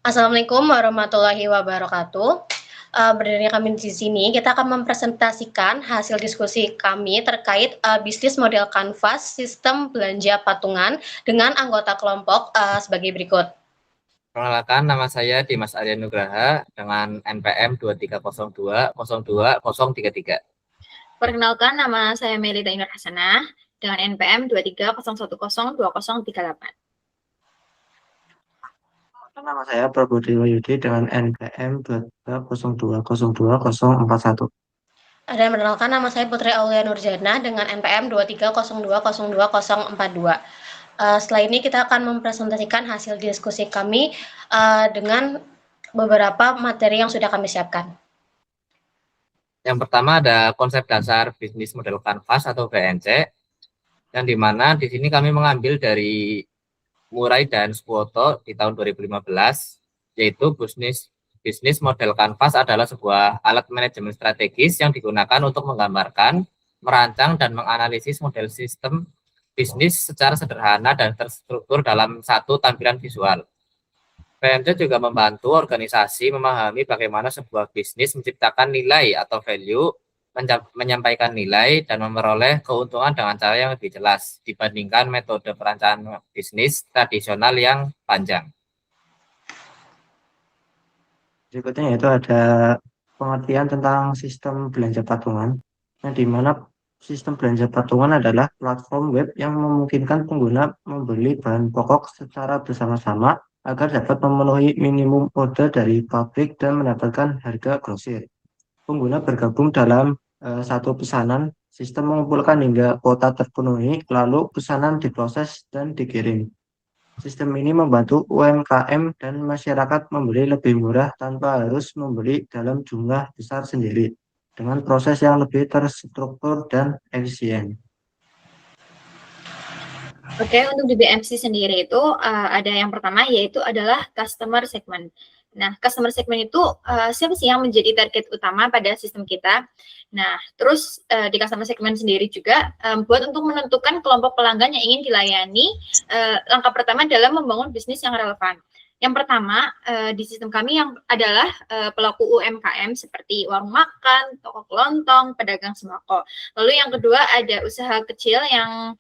Assalamualaikum warahmatullahi wabarakatuh. Berdirinya kami di sini, kita akan mempresentasikan hasil diskusi kami terkait bisnis model kanvas sistem belanja patungan dengan anggota kelompok sebagai berikut. Perkenalkan, nama saya Dimas Arya Nugraha dengan NPM 2302020033. Perkenalkan, nama saya Melita Inur Hasanah dengan NPM 2301020038. Nama saya Prabudi Wahyudi dengan NPM 2302024041. Dan mengenalkan, nama saya Putri Aulia Nurjana dengan NPM 2302022042. Setelah ini kita akan mempresentasikan hasil diskusi kami dengan beberapa materi yang sudah kami siapkan. Yang pertama ada konsep dasar bisnis model kanvas atau BNC, yang dimana di sini kami mengambil dari Murray dan Squotto di tahun 2015, yaitu bisnis model kanvas adalah sebuah alat manajemen strategis yang digunakan untuk menggambarkan, merancang, dan menganalisis model sistem bisnis secara sederhana dan terstruktur dalam satu tampilan visual. PMC juga membantu organisasi memahami bagaimana sebuah bisnis menciptakan nilai atau value, menyampaikan nilai, dan memperoleh keuntungan dengan cara yang lebih jelas dibandingkan metode perencanaan bisnis tradisional yang panjang. Berikutnya yaitu ada pengertian tentang sistem belanja patungan, yang dimana sistem belanja patungan adalah platform web yang memungkinkan pengguna membeli bahan pokok secara bersama-sama agar dapat memenuhi minimum order dari pabrik dan mendapatkan harga grosir. Pengguna bergabung dalam satu pesanan, sistem mengumpulkan hingga kuota terpenuhi, lalu pesanan diproses dan dikirim. Sistem ini membantu UMKM dan masyarakat membeli lebih murah tanpa harus membeli dalam jumlah besar sendiri, dengan proses yang lebih terstruktur dan efisien. Oke, untuk di BMC sendiri itu ada yang pertama yaitu adalah customer segment. Nah, customer segment itu siapa sih yang menjadi target utama pada sistem kita? Nah, terus di customer segment sendiri juga buat untuk menentukan kelompok pelanggan yang ingin dilayani, langkah pertama adalah membangun bisnis yang relevan. Yang pertama di sistem kami yang adalah pelaku UMKM seperti warung makan, toko kelontong, pedagang sembako. Lalu yang kedua ada usaha kecil yang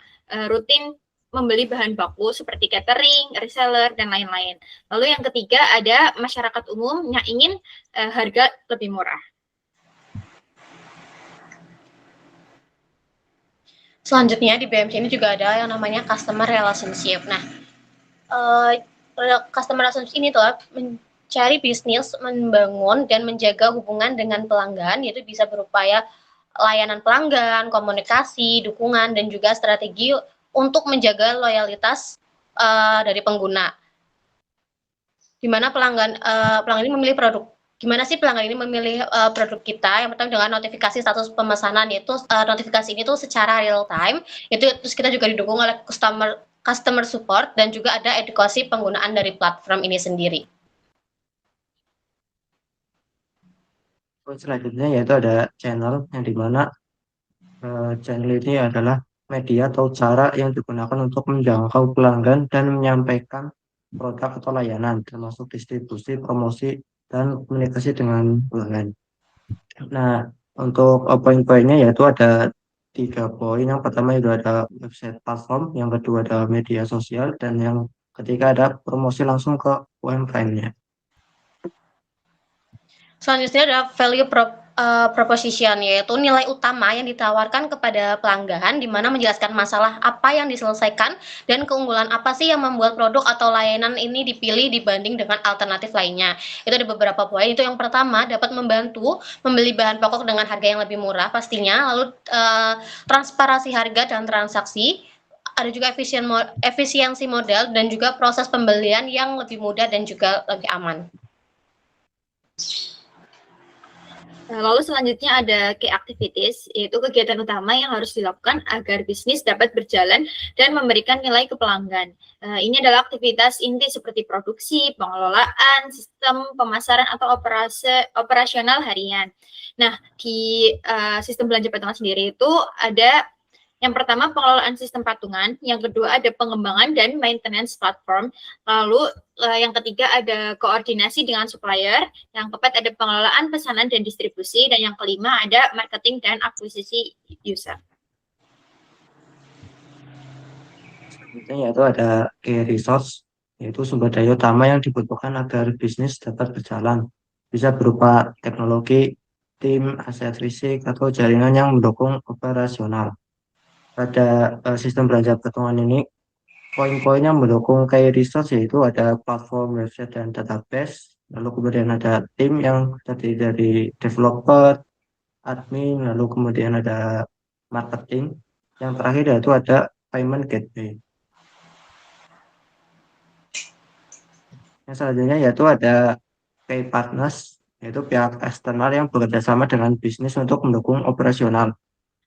rutin membeli bahan baku seperti catering, reseller, dan lain-lain. Lalu yang ketiga ada masyarakat umum yang ingin harga lebih murah. Selanjutnya di BMC ini juga ada yang namanya customer relationship. Nah, customer relationship ini tuh mencari bisnis, membangun dan menjaga hubungan dengan pelanggan, yaitu bisa berupa layanan pelanggan, komunikasi, dukungan, dan juga strategi untuk menjaga loyalitas dari pengguna. Di mana pelanggan ini memilih produk. Gimana sih pelanggan ini memilih produk kita? Yang pertama dengan notifikasi status pemesanan, yaitu notifikasi ini tuh secara real time. Terus kita juga didukung oleh customer support dan juga ada edukasi penggunaan dari platform ini sendiri. Selanjutnya yaitu ada channel, yang dimana channel ini adalah media atau cara yang digunakan untuk menjangkau pelanggan dan menyampaikan produk atau layanan, termasuk distribusi, promosi, dan komunikasi dengan pelanggan. Nah, untuk poin-poinnya yaitu ada 3 poin. Yang pertama itu ada website platform, yang kedua ada media sosial, dan yang ketiga ada promosi langsung ke UMKM-nya. Selanjutnya ada value proposition, yaitu nilai utama yang ditawarkan kepada pelanggan, di mana menjelaskan masalah apa yang diselesaikan dan keunggulan apa sih yang membuat produk atau layanan ini dipilih dibanding dengan alternatif lainnya. Itu ada beberapa poin. Itu yang pertama, dapat membantu membeli bahan pokok dengan harga yang lebih murah pastinya, lalu transparansi harga dan transaksi, ada juga efisiensi modal dan juga proses pembelian yang lebih mudah dan juga lebih aman. Lalu selanjutnya ada key activities, yaitu kegiatan utama yang harus dilakukan agar bisnis dapat berjalan dan memberikan nilai ke pelanggan. Ini adalah aktivitas inti seperti produksi, pengelolaan, sistem pemasaran, atau operasional harian. Nah, di sistem belanja patungan sendiri itu ada Yang pertama pengelolaan sistem patungan, yang kedua ada pengembangan dan maintenance platform, lalu yang ketiga ada koordinasi dengan supplier, yang keempat ada pengelolaan pesanan dan distribusi, dan yang kelima ada marketing dan akuisisi user. Selanjutnya yaitu ada key resource, yaitu sumber daya utama yang dibutuhkan agar bisnis dapat berjalan. Bisa berupa teknologi, tim, aset fisik, atau jaringan yang mendukung operasional. Pada sistem belanja patungan ini, poin-poin yang mendukung key resource yaitu ada platform, website, dan database. Lalu kemudian ada tim yang terdiri dari developer, admin, lalu kemudian ada marketing. Yang terakhir yaitu ada payment gateway. Yang selanjutnya yaitu ada key partners, yaitu pihak eksternal yang bekerja sama dengan bisnis untuk mendukung operasional.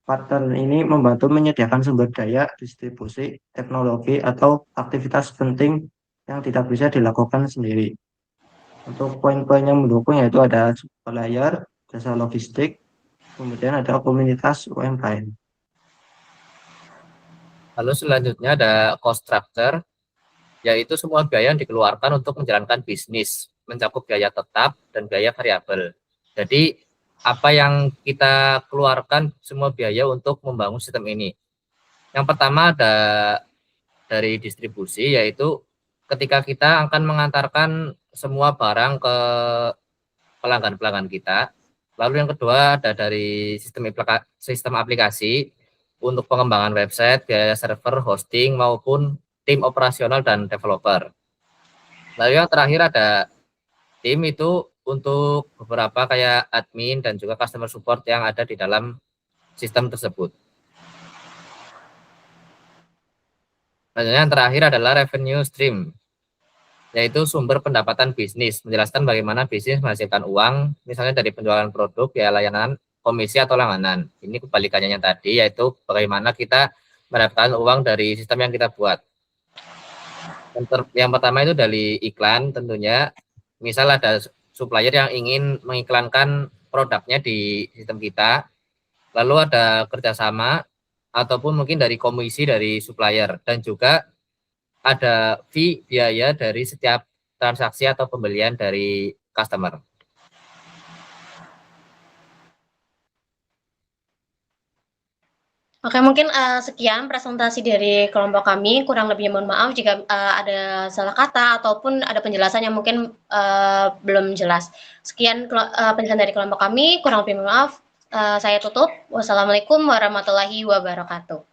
Partner ini membantu menyediakan sumber daya, distribusi, teknologi, atau aktivitas penting yang tidak bisa dilakukan sendiri. Untuk poin-poin yang mendukung yaitu ada supplier, jasa logistik, kemudian ada komunitas UMKM. Lalu selanjutnya ada cost structure, yaitu semua biaya yang dikeluarkan untuk menjalankan bisnis, mencakup biaya tetap dan biaya variabel. Jadi apa yang kita keluarkan semua biaya untuk membangun sistem ini. Yang pertama ada dari distribusi, yaitu ketika kita akan mengantarkan semua barang ke pelanggan-pelanggan kita. Lalu yang kedua ada dari sistem aplikasi untuk pengembangan website, biaya server, hosting, maupun tim operasional dan developer. Lalu yang terakhir ada tim itu untuk beberapa kayak admin dan juga customer support yang ada di dalam sistem tersebut. Selanjutnya yang terakhir adalah revenue stream, yaitu sumber pendapatan bisnis, menjelaskan bagaimana bisnis menghasilkan uang, misalnya dari penjualan produk, ya layanan, komisi atau langganan. Ini kebalikannya yang tadi, yaitu bagaimana kita mendapatkan uang dari sistem yang kita buat. Yang pertama itu dari iklan tentunya, misal ada supplier yang ingin mengiklankan produknya di sistem kita, lalu ada kerjasama ataupun mungkin dari komisi dari supplier, dan juga ada fee biaya dari setiap transaksi atau pembelian dari customer. Oke, mungkin sekian presentasi dari kelompok kami. Kurang lebihnya mohon maaf jika ada salah kata ataupun ada penjelasan yang mungkin belum jelas. Sekian penjelasan dari kelompok kami. Kurang lebih mohon maaf. Saya tutup. Wassalamualaikum warahmatullahi wabarakatuh.